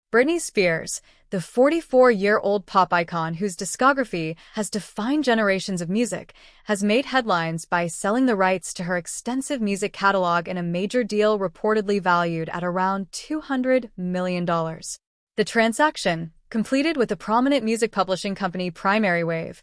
Britney Spears, the 44-year-old pop icon whose discography has defined generations of music, has made headlines by selling the rights to her extensive music catalog in a major deal reportedly valued at around $200 million. The transaction, completed with the prominent music publishing company Primary Wave,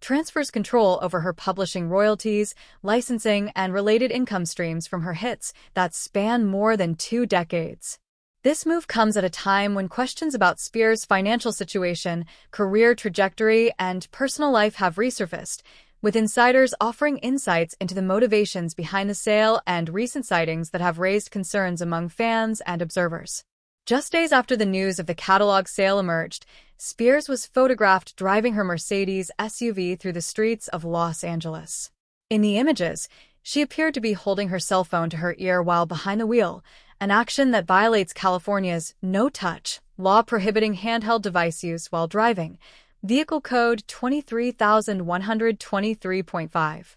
transfers control over her publishing royalties, licensing, and related income streams from her hits that span more than 2 decades. This move comes at a time when questions about Spears' financial situation, career trajectory, and personal life have resurfaced, with insiders offering insights into the motivations behind the sale and recent sightings that have raised concerns among fans and observers. Just days after the news of the catalog sale emerged, Spears was photographed driving her Mercedes SUV through the streets of Los Angeles. In the images, she appeared to be holding her cell phone to her ear while behind the wheel, an action that violates California's no-touch law prohibiting handheld device use while driving, Vehicle Code 23123.5.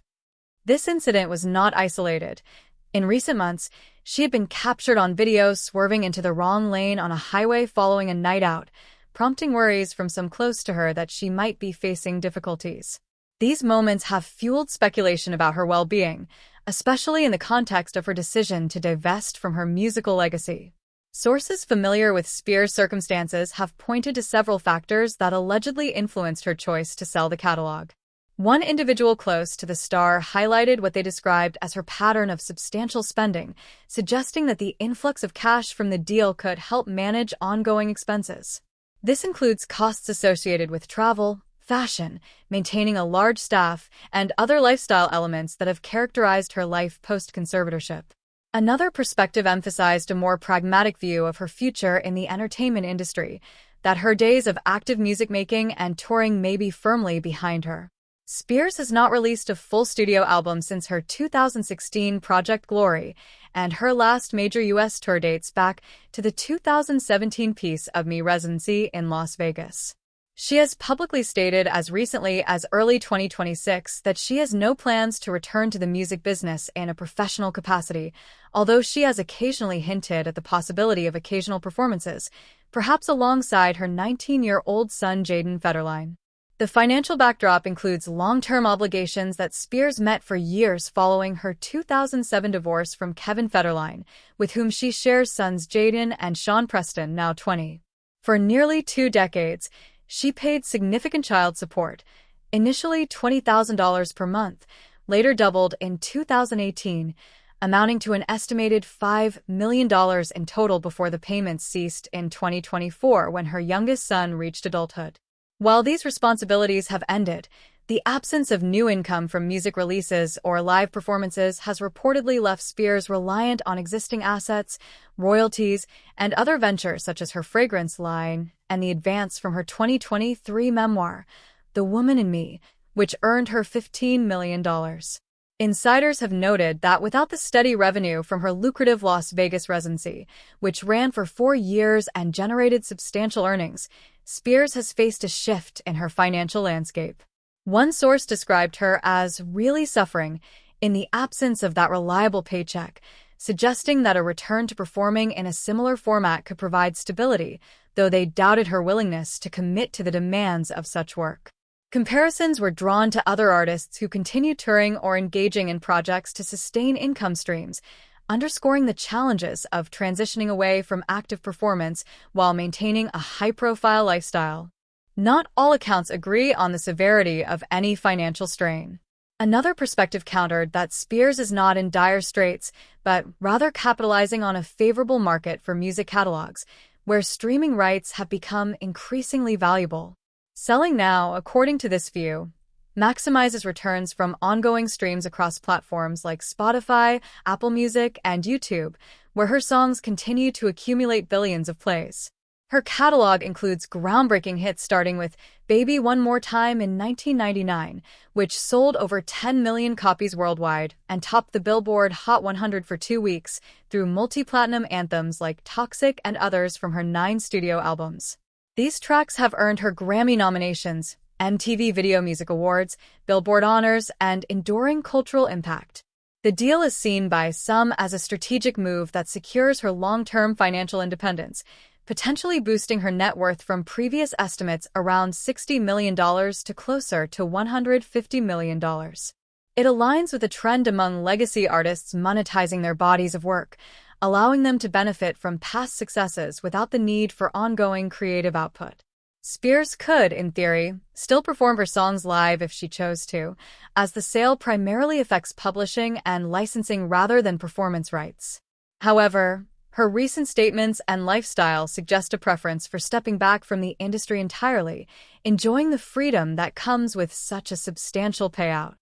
This incident was not isolated. In recent months, she had been captured on video swerving into the wrong lane on a highway following a night out, prompting worries from some close to her that she might be facing difficulties. These moments have fueled speculation about her well-being, especially in the context of her decision to divest from her musical legacy. Sources familiar with Spears' circumstances have pointed to several factors that allegedly influenced her choice to sell the catalog. One individual close to the star highlighted what they described as her pattern of substantial spending, suggesting that the influx of cash from the deal could help manage ongoing expenses. This includes costs associated with travel, fashion, maintaining a large staff, and other lifestyle elements that have characterized her life post-conservatorship. Another perspective emphasized a more pragmatic view of her future in the entertainment industry, that her days of active music making and touring may be firmly behind her. Spears has not released a full studio album since her 2016 Project Glory, and her last major U.S. tour dates back to the 2017 Piece of Me residency in Las Vegas. She has publicly stated as recently as early 2026 that she has no plans to return to the music business in a professional capacity, although she has occasionally hinted at the possibility of occasional performances, perhaps alongside her 19-year-old son Jaden Federline. The financial backdrop includes long-term obligations that Spears met for years following her 2007 divorce from Kevin Federline, with whom she shares sons Jaden and Sean Preston, now 20. For nearly 2 decades, she paid significant child support, initially $20,000 per month, later doubled in 2018, amounting to an estimated $5 million in total before the payments ceased in 2024 when her youngest son reached adulthood. While these responsibilities have ended, the absence of new income from music releases or live performances has reportedly left Spears reliant on existing assets, royalties, and other ventures such as her fragrance line and the advance from her 2023 memoir, The Woman in Me, which earned her $15 million. Insiders have noted that without the steady revenue from her lucrative Las Vegas residency, which ran for 4 years and generated substantial earnings, Spears has faced a shift in her financial landscape. One source described her as really suffering in the absence of that reliable paycheck, suggesting that a return to performing in a similar format could provide stability, though they doubted her willingness to commit to the demands of such work. Comparisons were drawn to other artists who continue touring or engaging in projects to sustain income streams, underscoring the challenges of transitioning away from active performance while maintaining a high-profile lifestyle. Not all accounts agree on the severity of any financial strain. Another perspective countered that Spears is not in dire straits, but rather capitalizing on a favorable market for music catalogs, where streaming rights have become increasingly valuable. Selling now, according to this view, maximizes returns from ongoing streams across platforms like Spotify, Apple Music, and YouTube, where her songs continue to accumulate billions of plays. Her catalog includes groundbreaking hits starting with Baby One More Time in 1999, which sold over 10 million copies worldwide and topped the Billboard Hot 100 for 2 weeks, through multi-platinum anthems like Toxic and others from her 9 studio albums. These tracks have earned her Grammy nominations, MTV Video Music Awards, Billboard honors, and enduring cultural impact. The deal is seen by some as a strategic move that secures her long-term financial independence, potentially boosting her net worth from previous estimates around $60 million to closer to $150 million. It aligns with a trend among legacy artists monetizing their bodies of work, allowing them to benefit from past successes without the need for ongoing creative output. Spears could, in theory, still perform her songs live if she chose to, as the sale primarily affects publishing and licensing rather than performance rights. However, her recent statements and lifestyle suggest a preference for stepping back from the industry entirely, enjoying the freedom that comes with such a substantial payout.